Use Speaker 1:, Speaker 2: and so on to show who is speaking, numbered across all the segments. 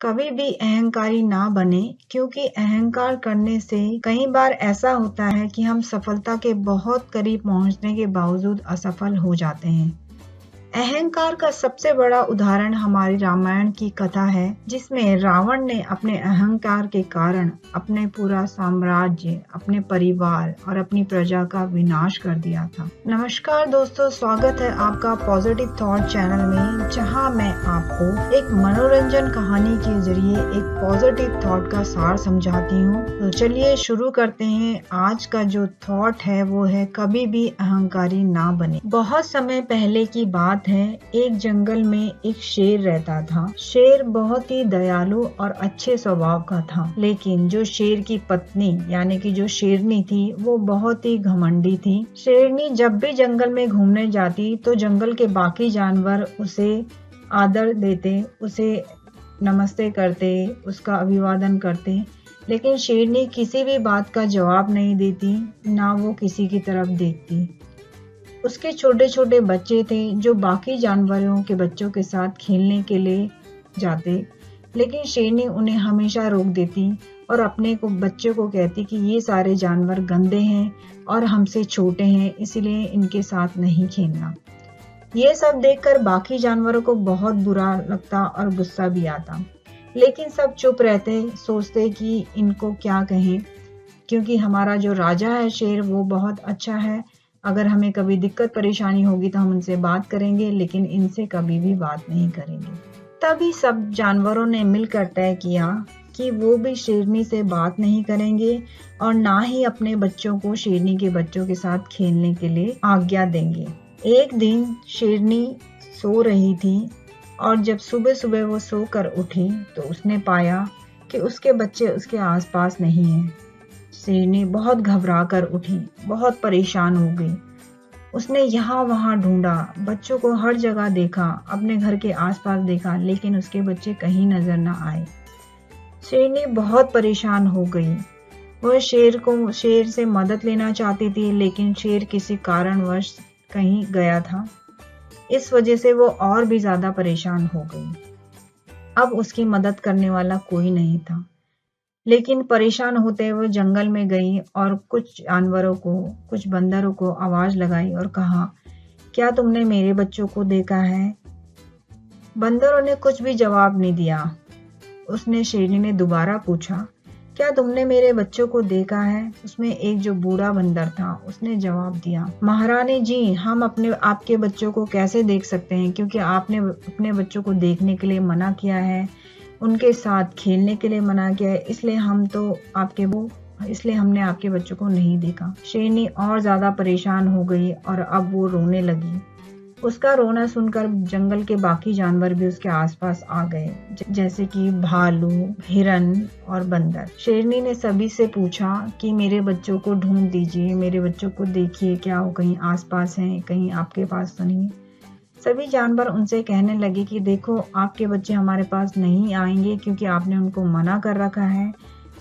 Speaker 1: कभी भी अहंकारी ना बने क्योंकि अहंकार करने से कई बार ऐसा होता है कि हम सफलता के बहुत करीब पहुंचने के बावजूद असफल हो जाते हैं। अहंकार का सबसे बड़ा उदाहरण हमारी रामायण की कथा है, जिसमें रावण ने अपने अहंकार के कारण अपने पूरा साम्राज्य, अपने परिवार और अपनी प्रजा का विनाश कर दिया था। नमस्कार दोस्तों, स्वागत है आपका पॉजिटिव थॉट चैनल में, जहां मैं आपको एक मनोरंजन कहानी के जरिए एक पॉजिटिव थॉट का सार समझाती हूँ। तो चलिए शुरू करते हैं। आज का जो थॉट है वो है, कभी भी अहंकारी ना बने। बहुत समय पहले की बात है, एक जंगल में एक शेर रहता था। शेर बहुत ही दयालु और अच्छे स्वभाव का था, लेकिन जो शेर की पत्नी यानी कि जो शेरनी थी, वो बहुत ही घमंडी थी। शेरनी जब भी जंगल में घूमने जाती तो जंगल के बाकी जानवर उसे आदर देते, उसे नमस्ते करते, उसका अभिवादन करते, लेकिन शेरनी किसी भी बात का जवाब नहीं देती, ना वो किसी की तरफ देखती। उसके छोटे छोटे बच्चे थे जो बाकी जानवरों के बच्चों के साथ खेलने के लिए जाते, लेकिन शेरनी उन्हें हमेशा रोक देती और अपने को बच्चे को कहती कि ये सारे जानवर गंदे हैं और हमसे छोटे हैं, इसलिए इनके साथ नहीं खेलना। ये सब देखकर बाकी जानवरों को बहुत बुरा लगता और गुस्सा भी आता, लेकिन सब चुप रहते, सोचते कि इनको क्या कहें, क्योंकि हमारा जो राजा है शेर, वो बहुत अच्छा है। अगर हमें कभी दिक्कत परेशानी होगी तो हम उनसे बात करेंगे, लेकिन इनसे कभी भी बात नहीं करेंगे। तभी सब जानवरों ने मिलकर तय किया कि वो भी शेरनी से बात नहीं करेंगे और ना ही अपने बच्चों को शेरनी के बच्चों के साथ खेलने के लिए आज्ञा देंगे। एक दिन शेरनी सो रही थी और जब सुबह सुबह वो सोकर उठी तो उसने पाया कि उसके बच्चे उसके आसपास नहीं हैं। शेरनी बहुत घबरा कर उठी, बहुत परेशान हो गई। उसने यहाँ वहाँ ढूंढा, बच्चों को हर जगह देखा, अपने घर के आसपास देखा, लेकिन उसके बच्चे कहीं नजर न आए। शेरनी बहुत परेशान हो गई। वह शेर से मदद लेना चाहती थी, लेकिन शेर किसी कारणवश कहीं गया था। इस वजह से वो और भी ज्यादा परेशान हो गई। अब उसकी मदद करने वाला कोई नहीं था, लेकिन परेशान होते हुए जंगल में गई और कुछ जानवरों को, कुछ बंदरों को आवाज लगाई और कहा, क्या तुमने मेरे बच्चों को देखा है? बंदरों ने कुछ भी जवाब नहीं दिया। उसने शेरनी ने दोबारा पूछा, क्या तुमने मेरे बच्चों को देखा है? उसमें एक जो बूढ़ा बंदर था, उसने जवाब दिया, महारानी जी, हम आपके बच्चों को कैसे देख सकते हैं, क्योंकि आपने अपने बच्चों को देखने के लिए मना किया है, उनके साथ खेलने के लिए मना किया है, इसलिए हमने आपके बच्चों को नहीं देखा। शेरनी और ज्यादा परेशान हो गई और अब वो रोने लगी। उसका रोना सुनकर जंगल के बाकी जानवर भी उसके आसपास आ गए, जैसे कि भालू, हिरन और बंदर। शेरनी ने सभी से पूछा कि मेरे बच्चों को ढूंढ दीजिए, मेरे बच्चों को देखिए, क्या वो कहीं आसपास हैं, कहीं आपके पास तो नहीं। सभी जानवर उनसे कहने लगे कि देखो, आपके बच्चे हमारे पास नहीं आएंगे क्योंकि आपने उनको मना कर रखा है।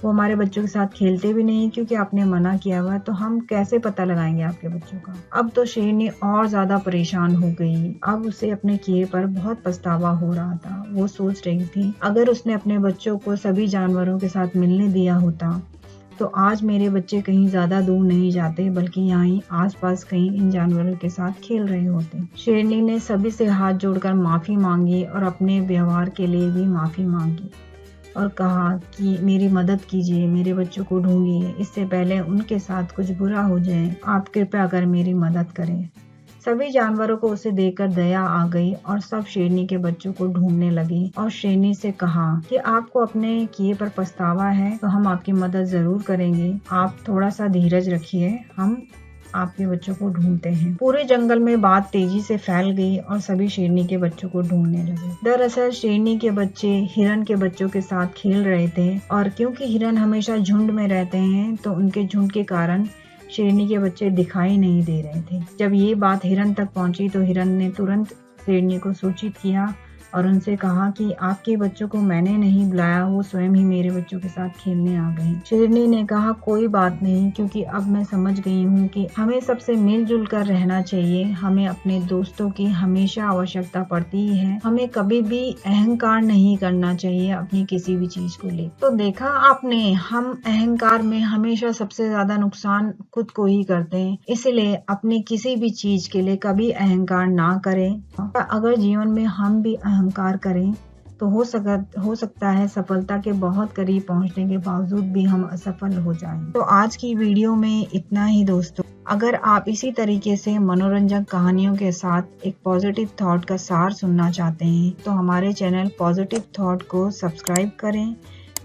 Speaker 1: वो हमारे बच्चों के साथ खेलते भी नहीं क्योंकि आपने मना किया हुआ है, तो हम कैसे पता लगाएंगे आपके बच्चों का। अब तो शेरनी और ज्यादा परेशान हो गई। अब उसे अपने किए पर बहुत पछतावा हो रहा था। वो सोच रही थी, अगर उसने अपने बच्चों को सभी जानवरों के साथ मिलने दिया होता तो आज मेरे बच्चे कहीं ज्यादा दूर नहीं जाते, बल्कि यहाँ आसपास कहीं इन जानवरों के साथ खेल रहे होते। शेरनी ने सभी से हाथ जोड़कर माफी मांगी और अपने व्यवहार के लिए भी माफी मांगी और कहा कि मेरी मदद कीजिए, मेरे बच्चों को ढूंढिए, इससे पहले उनके साथ कुछ बुरा हो जाए, आप कृपया कर मेरी मदद करें। सभी जानवरों को उसे देखकर दया आ गई और सब शेरनी के बच्चों को ढूंढने लगे और शेरनी से कहा कि आपको अपने किए पर पछतावा है तो हम आपकी मदद जरूर करेंगे, आप थोड़ा सा धीरज रखिए, हम आपके बच्चों को ढूंढते हैं। पूरे जंगल में बात तेजी से फैल गई और सभी शेरनी के बच्चों को ढूंढने लगे। दरअसल शेरनी के बच्चे हिरन के बच्चों के साथ खेल रहे थे और क्योंकि हिरन हमेशा झुंड में रहते हैं, तो उनके झुंड के कारण शेरनी के बच्चे दिखाई नहीं दे रहे थे। जब ये बात हिरन तक पहुंची तो हिरन ने तुरंत शेरनी को सूचित किया और उनसे कहा कि आपके बच्चों को मैंने नहीं बुलाया, वो स्वयं ही मेरे बच्चों के साथ खेलने आ गए। शेरनी ने कहा कोई बात नहीं, क्योंकि अब मैं समझ गई हूँ कि हमें सबसे मिलजुल कर रहना चाहिए। हमें अपने दोस्तों की हमेशा आवश्यकता पड़ती है। हमें कभी भी अहंकार नहीं करना चाहिए अपनी किसी भी चीज को लेकर। तो देखा आपने, हम अहंकार में हमेशा सबसे ज्यादा नुकसान खुद को ही करते हैं। इसलिए अपनी किसी भी चीज के लिए कभी अहंकार ना करें। अगर जीवन में हम भी अहंकार करें तो हो सकता है सफलता के बहुत करीब पहुंचने के बावजूद भी हम असफल हो जाएं। तो आज की वीडियो में इतना ही दोस्तों। अगर आप इसी तरीके से मनोरंजक कहानियों के साथ एक पॉजिटिव थॉट का सार सुनना चाहते हैं तो हमारे चैनल पॉजिटिव थॉट को सब्सक्राइब करें,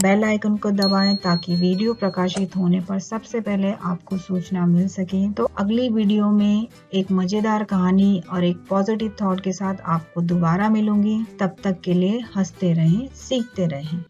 Speaker 1: बेल आइकन को दबाएं ताकि वीडियो प्रकाशित होने पर सबसे पहले आपको सूचना मिल सके। तो अगली वीडियो में एक मजेदार कहानी और एक पॉजिटिव थॉट के साथ आपको दोबारा मिलूंगी। तब तक के लिए हंसते रहें, सीखते रहें।